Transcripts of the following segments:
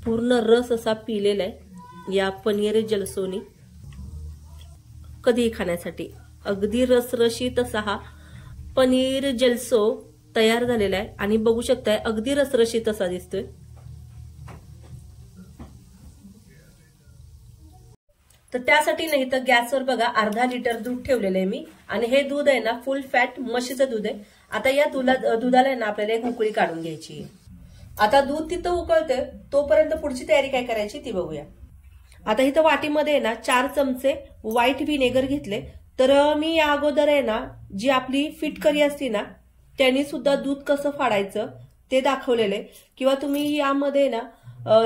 पूर्ण रस असा पिलेला आहे या पनीर जलसोनी कधी खाण्यासाठी। अगदी रसरशीत असा हा पनीर जलसो तयार झालेला आहे आणि बघू शकताय अगदी रसरशीत असा दिसतोय। तर त्यासाठी नाही तर गॅसवर बघा अर्धा लिटर दूध ठेवलेलं आहे मी आणि हे दूध आहे ना फुल फॅट म्हशीचं दूध आहे। आता या दुधाला आहे ना आपल्याला एक उकळी काढून घ्यायची आहे। आता दूध तिथं उकळतंय तोपर्यंत पुढची तयारी काय करायची ती बघूया। आता इथं वाटीमध्ये ना 4 चमचे व्हाईट व्हिनेगर घेतले। तर मी या अगोदर आहे ना जी आपली फिटकरी असते ना त्यांनी सुद्धा दूध कसं फाडायचं ते दाखवलेले, किंवा तुम्ही यामध्ये ना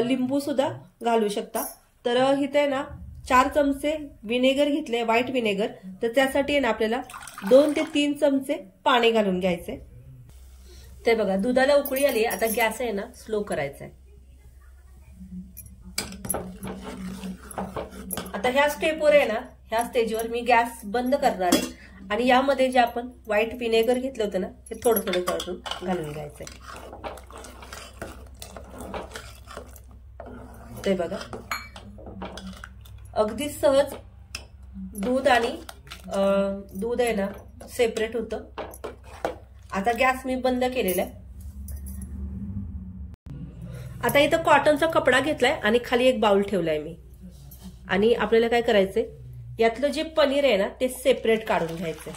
लिंबू सुद्धा घालू शकता। तर इथे ना 4 चमचे व्हिनेगर घेतले व्हाईट व्हिनेगर। तर त्यासाठी ना आपल्याला 2 ते 3 चमचे पाणी घालून घ्यायचे। ते बघा दुधाला उकळी आली। आता गॅस आहे ना स्लो करायचा आहे। आता ह्या स्टेपवर आहे ना ह्या स्टेजवर मी गॅस बंद करणार आहे आणि यामध्ये जे आपण व्हाईट व्हिनेगर घेतलं होतं ना हे थोडं थोडं करून घालून घ्यायचंय। ते बघा अगदी सहज दूध आणि दूध आहे ना सेपरेट होतं। आता गॅस मी बंद केलेला आहे। आता इथं कॉटनचा कपडा घेतलाय आणि खाली एक बाउल ठेवलाय मी आणि आपल्याला काय करायचंय यातलं जे पनीर आहे ना ते सेपरेट काढून घ्यायचंय।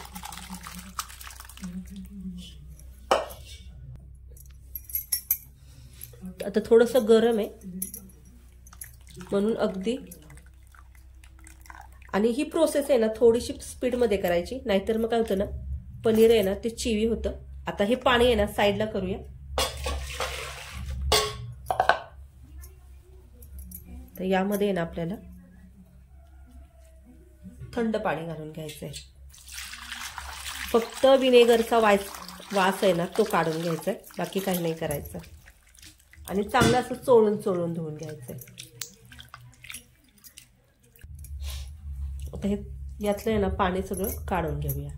आता थोडंसं गरम आहे म्हणून अगदी, आणि ही प्रोसेस आहे ना थोडीशी स्पीड मध्ये करायची नाहीतर मग काय होतं ना पनीर आहे ना ते चिवी होतं। आता हे पाणी आहे ना साईडला करूया। तर यामध्ये आहे ना आपल्याला थंड पाणी घालून घ्यायचंय। फक्त व्हिनेगरचा वास आहे ना तो काढून घ्यायचा, बाकी काही नाही करायचं आणि चांगलं असं चोळून चोळून धुवून घ्यायचंय। आता हे यातलं आहे ना पाणी सगळं काढून घेऊया।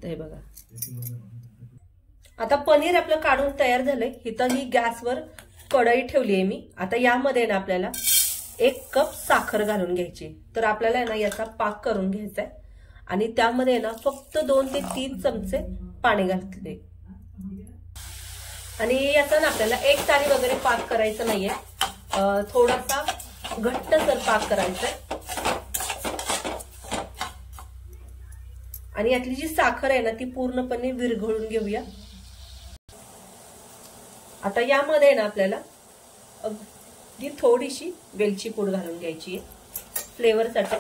ते बघा आता पनीर आपलं काढून तयार झालंय। इथं ही गॅसवर कढई ठेवली आहे मी। आता यामध्ये ना आपल्याला 1 कप साखर घालून घ्यायची। तर आपल्याला आहे ना याचा पाक करून घ्यायचा आहे आणि त्यामध्ये ना फक्त 2 ते 3 चमचे पाणी घातले आणि याचा ना आपल्याला एक तारी वगैरे पाक करायचा नाहीये, थोडासा घट्टसर पाक करायचा आहे। आणि यातली जी साखर आहे ना ती पूर्णपणे विरघळून घेऊया। आता यामध्ये ना आपल्याला अगदी थोडीशी वेलची पूड घालून घ्यायची आहे फ्लेवरसाठी,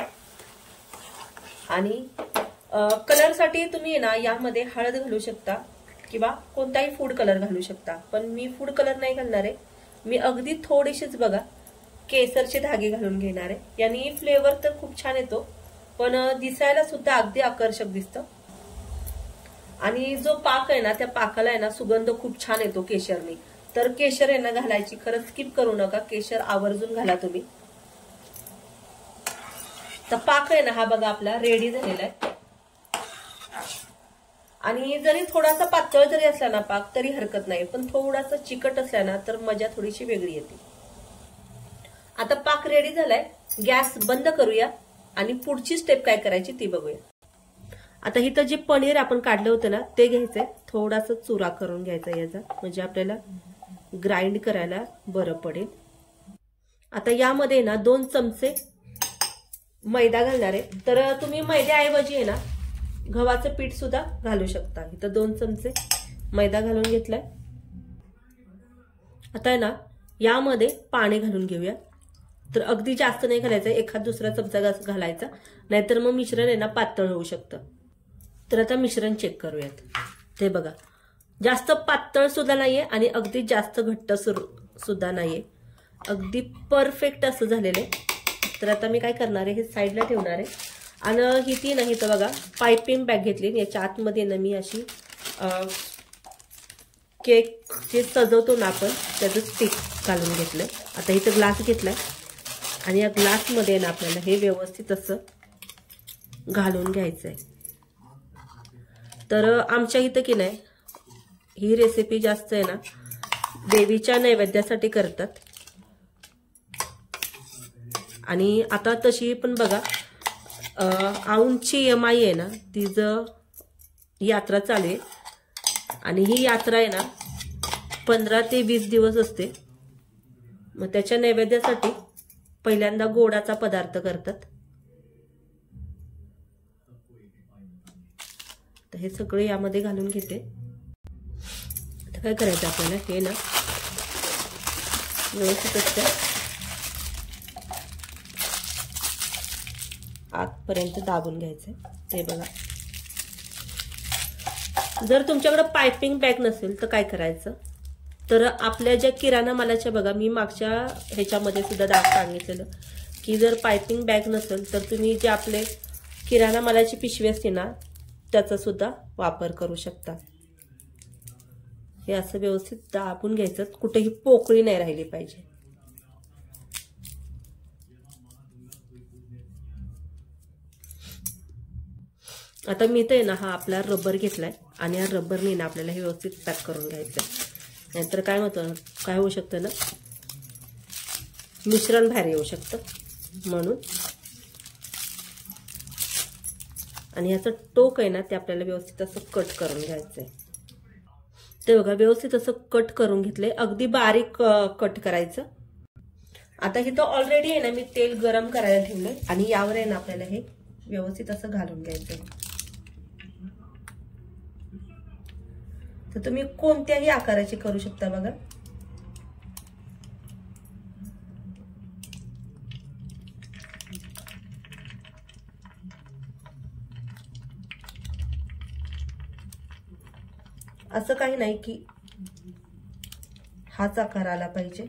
आणि कलरसाठी तुम्ही ना यामध्ये हळद घालू शकता किंवा कोणताही फूड कलर घालू शकता, पण मी फूड कलर नाही घालणार आहे। मी अगदी थोडीशीच बघा केसरचे धागे घालून घेणार आहे। यानी फ्लेवर तर खूप छान येतो पण दिसायला सुद्धा अगदी आकर्षक दिसतं आणि जो पाक आहे ना त्या पाकाला आहे ना सुगंध खूप छान येतो केशरनी। तर केशर आहे ना घालायची खरंच स्किप करू नका, केशर आवर्जून घाला तुम्ही। तर पाक आहे ना हा बघा आपला रेडी झालेला आहे आणि जरी थोडासा पातळ जरी असला ना पाक तरी हरकत नाही, पण थोडासा चिकट असला ना तर मजा थोडीशी वेगळी येते। आता पाक रेडी झालाय, गॅस बंद करूया आणि पुढची स्टेप काय करायची ती बघूया। आता इथं जे पनीर आपण काढलं होतं ना ते घ्यायचंय, थोडासा चुरा करून घ्यायचा याचा, म्हणजे आपल्याला ग्राइंड करायला बरं पडेल। आता यामध्ये ना 2 चमचे मैदा घालणार आहे। तर तुम्ही मैद्याऐवजी आहे ना गव्हाचं पीठ सुद्धा घालू शकता। इथं 2 चमचे मैदा घालून घेतलाय। आता आहे ना यामध्ये पाणी घालून घेऊया। तर अगदी जास्त नाही घालायचं, एखाद दुसरा चमचा घालायचा, नाहीतर मग मिश्रण आहे ना पातळ होऊ शकतं। तर आता मिश्रण चेक करूयात। ते बघा जास्त पातळ सुद्धा नाहीये आणि अगदी जास्त घट्ट सुद्धा नाहीये, अगदी परफेक्ट असं झालेलं आहे। तर आता मी काय करणार आहे हे साईडला ठेवणार आहे आणि ही ती नाही तर बघा पायपिंग बॅग घेतली, याच्या आतमध्ये ना मी अशी केक जे सजवतो ना आपण त्याचं स्टिक घालून घेतलंय। आता इथं ग्लास घेतलाय आणि या ग्लासमध्ये ना आपल्याला हे व्यवस्थित असं घालून घ्यायचंय। तर आमच्या इथं की नाही ही रेसिपी जास्त आहे ना देवीच्या नैवेद्यासाठी करतात। आणि आता तशी पण बघा औंधची माई आहे ना तिचं यात्रा चालू आहे आणि ही यात्रा आहे ना 15 ते 20 दिवस असते। मग त्याच्या नैवेद्यासाठी पहिल्यांदा गोडाचा पदार्थ करतात। तर हे सगळे यामध्ये घालून घेते। आता काय करायचं आपल्याला हे ना व्यवस्थित असं आतपर्यंत दाबून घ्यायचं। ते बघा जर तुमच्याकडे पाइपिंग बॅग नसेल तर काय करायचं, तर आपल्या ज्या किराणा मालाच्या बघा मी मागच्या ह्याच्यामध्ये सुद्धा सांगितलेलं की जर पाइपिंग बॅग नसेल तर तुम्ही जे आपले किराणा मालाची पिशवी असते ना त्याचा सुद्धा वापर करू शकता। हे असं व्यवस्थित दाबून घ्यायचं, कुठेही पोकळी नाही राहिली पाहिजे। आता मी तर ना हा आपला रबर घेतलाय आणि या रबरने ना आपल्याला हे व्यवस्थित पॅक करून घ्यायचं। नाहीतर काय होऊ शकतं ना मिश्रण बाहेर येऊ शकतं म्हणून। आणि याचं टोक आहे ना ते आपल्याला व्यवस्थित असं कट करून घ्यायचंय। ते बघा व्यवस्थित असं कट करून घेतलंय, अगदी बारीक कट करायचं। आता हे तर ऑलरेडी आहे ना मी तेल गरम करायला ठेवलंय आणि यावर आहे ना आपल्याला हे व्यवस्थित असं घालून घ्यायचंय। तर तुम्ही कोणत्याही आकाराची करू शकता बघा। असं काही नाही की हाच आकार आला पाहिजे।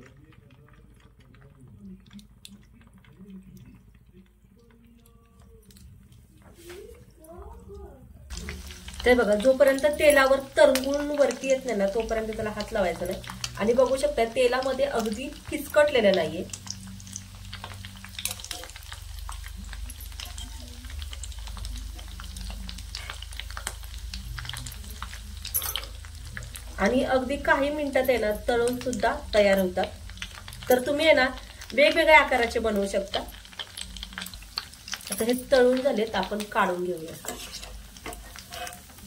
ते बघा जोपर्यंत तेलावर तरंगून वरती येत नाही ना तोपर्यंत त्याला हात लावायचा नाही। आणि बघू शकता तेलामध्ये अगदी फिसकटलेलं नाहीये। आणि अगदी काही मिनिटात आहे ना तळून सुद्धा तयार होतात। तर तुम्ही आहे ना वेगवेगळ्या आकाराचे बनवू शकता। आता हे तळून झालेत, आपण काढून घेऊया।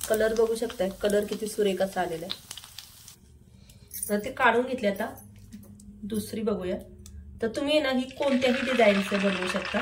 कलर बघू शकताय, कलर किती सुरेख असा आलेला आहे। तर ते काढून घेतले। आता दुसरी बघूया। तर तुम्ही ना ही कोणत्याही डिझाईनचे बनवू शकता।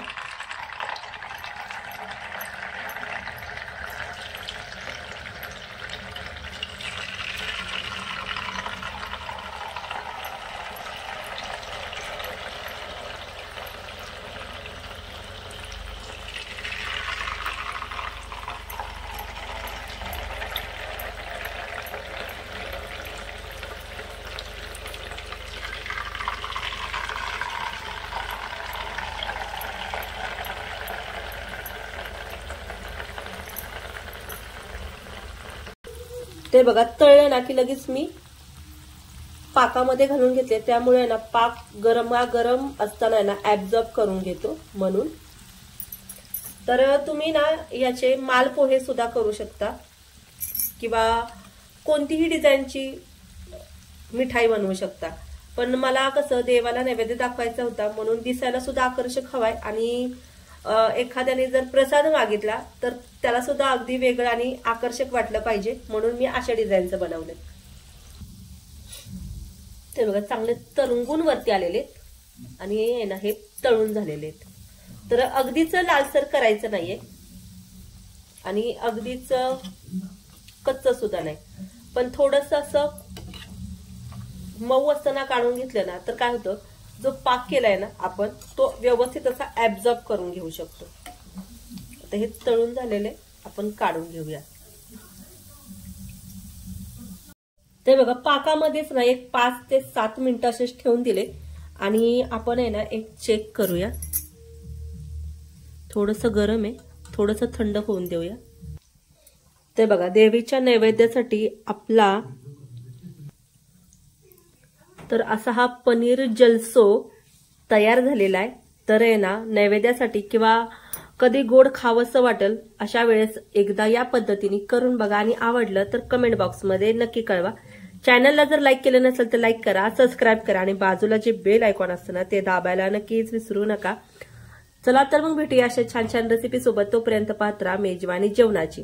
ते बघा तळले ना की लगेच मी पाकामध्ये घालून घेतले, त्यामुळे ना पाक गरम असताना ना ऍब्झॉर्ब करून घेतो म्हणून। तर तुम्ही ना याचे मालपोहे सुद्धा करू शकता किंवा कोणतीही डिझाईनची मिठाई बनवू शकता। पण मला कसं देवाला नैवेद्य दाखवायचा होता म्हणून दिसायला सुद्धा आकर्षक हवाय आणि एखाद्याने जर प्रसाद मागितला तर त्याला सुद्धा अगदी वेगळं आणि आकर्षक वाटलं पाहिजे म्हणून मी अशा डिझाईनचं बनवले। ते बघा चांगले तरंगून वरती आलेले आणि ना हे तळून झालेले आहेत। तर अगदीच लालसर करायचं नाहीये आणि अगदीच कच्च सुद्धा नाही, पण थोडस असं मऊ असताना काढून घेतलं ना तर काय होतं, जो पाक केलाय ना आपण तो व्यवस्थित असा ऍब्झॉर्ब करून घेऊ शकतो। आता हे तळून झालेले आपण काढून घेऊया। ते बघा पाकामध्येच ना एक 5 ते 7 मिनिटं असेच ठेवून दिले आणि आपण आहे ना एक चेक करूया। थोडंसं गरम आहे, थोडंसं थंड होऊन देऊया। ते बघा देवीच्या नैवेद्यासाठी आपला तर असा हा पनीर जलसो तयार झालेला आहे। तर आहे ना नैवेद्यासाठी किंवा कधी गोड खावंसं वाटेल अशा वेळेस एकदा या पद्धतीने करून बघा आणि आवडलं तर कमेंट बॉक्समध्ये नक्की कळवा। चॅनलला जर लाईक केलं नसेल तर लाईक करा, सबस्क्राईब करा आणि बाजूला जे बेल आयकॉन असतं ना ते दाबायला नक्कीच विसरू नका। चला तर मग भेटूया अशा छान छान रेसिपी सोबत। तोपर्यंत पाहत राहा मेजवानी जेवणाची।